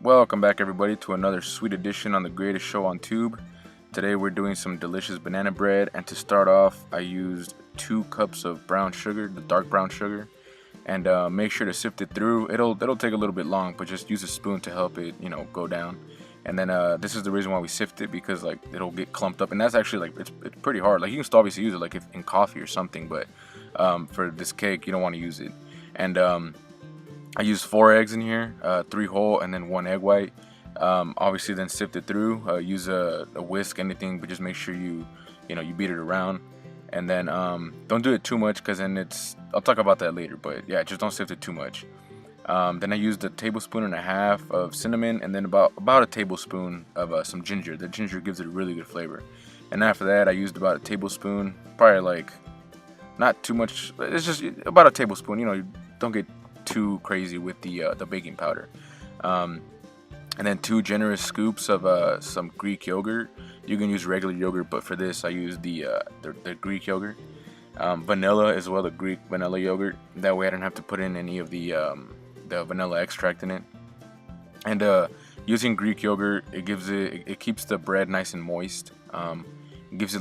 Welcome back everybody to another sweet edition on the greatest show on tube. Today we're doing some delicious banana bread, and to start off I used 2 cups of brown sugar, the dark brown sugar, and make sure to sift it through. It'll take a little bit long, but just use a spoon to help it, go down. And then this is the reason why we sift it, because like it'll get clumped up, and that's actually like it's pretty hard. Like you can still obviously use it like if in coffee or something, but for this cake you don't want to use it. And I used 4 eggs in here, 3 whole and then 1 egg white. Obviously then sift it through, use a whisk, anything, but just make sure you beat it around. And then don't do it too much, because then I'll talk about that later, but yeah, just don't sift it too much. Then I used a tablespoon and a half of cinnamon, and then about a tablespoon of some ginger. The ginger gives it a really good flavor. And after that I used about a tablespoon, probably like not too much, it's just about a tablespoon. You don't get too crazy with the baking powder. And then 2 generous scoops of some Greek yogurt. You can use regular yogurt, but for this I used the Greek yogurt. Vanilla as well, the Greek vanilla yogurt. That way I don't have to put in any of the vanilla extract in it. And using Greek yogurt, it keeps the bread nice and moist. It gives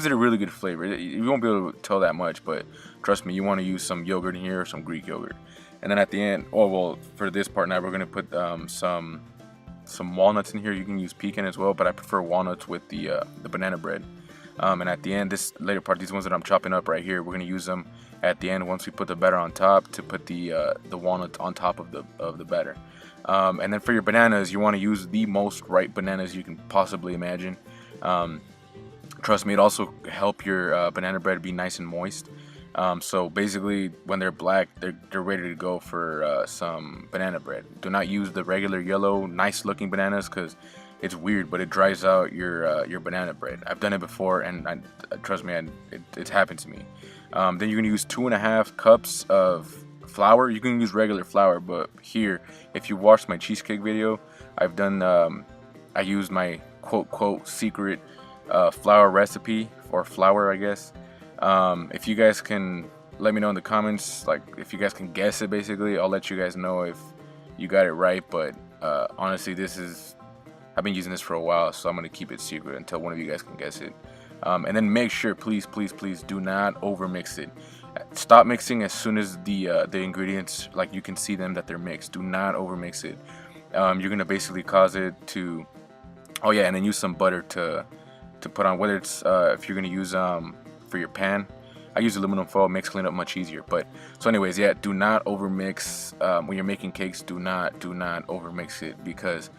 it a really good flavor. You won't be able to tell that much, but trust me, you want to use some yogurt in here, or some Greek yogurt. And then at the end, for this part now, we're gonna put some walnuts in here. You can use pecan as well, but I prefer walnuts with the banana bread. And at the end, this later part, these ones that I'm chopping up right here, we're gonna use them at the end once we put the batter on top, to put the walnuts on top of the batter. And then for your bananas, you want to use the most ripe bananas you can possibly imagine. Trust me, it also help your banana bread be nice and moist. So basically, when they're black, they're ready to go for some banana bread. Do not use the regular yellow, nice-looking bananas, because it's weird, but it dries out your banana bread. I've done it before, and trust me, it's happened to me. Then you're gonna use 2.5 cups of flour. You can use regular flour, but here, if you watched my cheesecake video, I used my quote secret flour recipe, or flour, I guess. If you guys can let me know in the comments, like if you guys can guess it, basically I'll let you guys know if you got it right. But honestly, I've been using this for a while, so I'm gonna keep it secret until one of you guys can guess it. And then make sure, please do not over mix it. Stop mixing as soon as the ingredients, like you can see them that they're mixed. Do not over mix it. You're gonna basically cause it to, oh yeah, and then use some butter to put on, whether it's if you're gonna use for your pan. I use aluminum foil, makes cleanup much easier. But so anyways, yeah, do not over mix when you're making cakes. Do not over mix it, because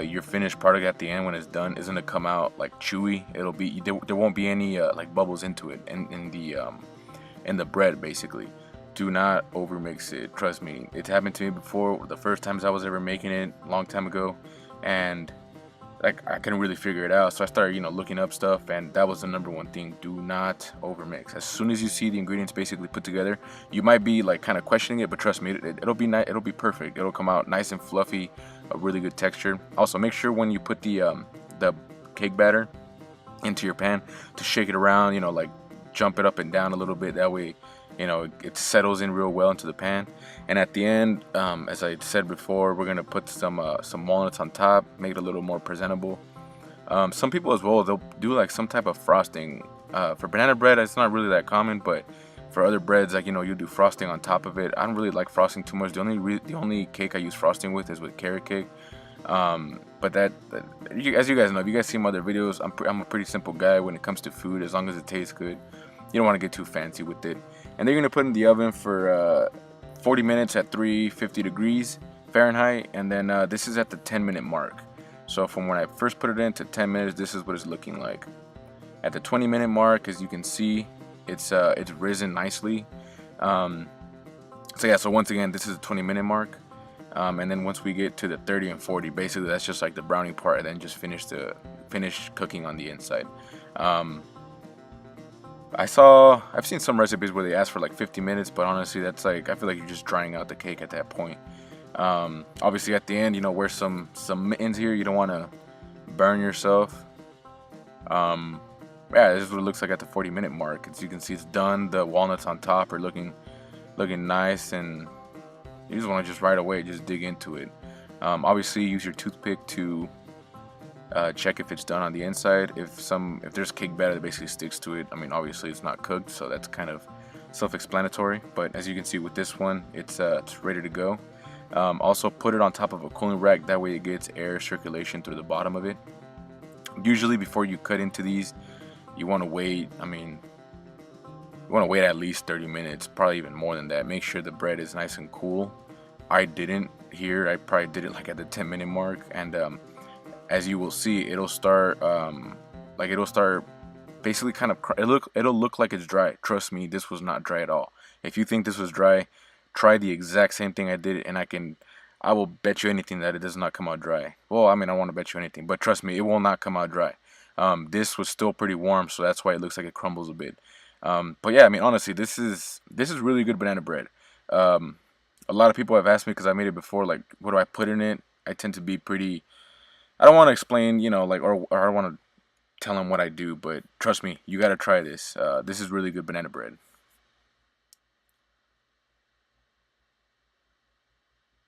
your finished product at the end, when it's done, is gonna come out like chewy. There won't be any like bubbles into it in the bread. Basically, do not over mix it. Trust me, it's happened to me before. The first times I was ever making it, a long time ago, and like I couldn't really figure it out, so I started looking up stuff, and that was the #1 thing. Do not over mix. As soon as you see the ingredients basically put together, you might be like kind of questioning it, but trust me, it'll be nice. It'll be perfect. It'll come out nice and fluffy, a really good texture. Also, make sure when you put the cake batter into your pan to shake it around, like jump it up and down a little bit. That way it settles in real well into the pan. And at the end, as I said before, we're gonna put some walnuts on top, make it a little more presentable. Some people as well, they'll do like some type of frosting. For banana bread, it's not really that common, but for other breads, like you do frosting on top of it. I don't really like frosting too much. The only cake I use frosting with is with carrot cake. But as you guys know, if you guys see my other videos, I'm a pretty simple guy when it comes to food. As long as it tastes good, you don't want to get too fancy with it. And then you're gonna put it in the oven for 40 minutes at 350 degrees Fahrenheit. And then this is at the 10-minute mark. So from when I first put it in to 10 minutes, this is what it's looking like. At the 20-minute mark, as you can see, it's risen nicely. So yeah, so once again, this is the 20-minute mark. And then once we get to the 30 and 40, basically that's just like the browning part, and then just finish cooking on the inside. I've seen some recipes where they ask for like 50 minutes, but honestly, that's like, I feel like you're just drying out the cake at that point. Obviously at the end, wear some mittens here. You don't want to burn yourself. Yeah, this is what it looks like at the 40-minute mark. As you can see, it's done. The walnuts on top are looking nice, and You just want to just right away just dig into it. Obviously, use your toothpick to check if it's done on the inside. If there's cake batter that basically sticks to it, I mean, obviously it's not cooked, so that's kind of self-explanatory. But as you can see with this one, it's ready to go. Also, put it on top of a cooling rack. That way, it gets air circulation through the bottom of it. Usually, before you cut into these, you want to wait. I mean, you want to wait at least 30 minutes, probably even more than that. Make sure the bread is nice and cool. I didn't here. I probably did it like at the 10-minute mark, and as you will see, it'll start basically kind of it'll look like it's dry. Trust me, this was not dry at all. If you think this was dry, try the exact same thing I did, and I will bet you anything that it does not come out dry. Well, I mean, I want to bet you anything, but trust me, it will not come out dry. This was still pretty warm, so that's why it looks like it crumbles a bit. But yeah, I mean, honestly, this is really good banana bread. A lot of people have asked me, because I made it before, like, what do I put in it? I tend to be pretty. I don't want to explain, like, or I don't want to tell them what I do, but trust me, you gotta try this. This is really good banana bread.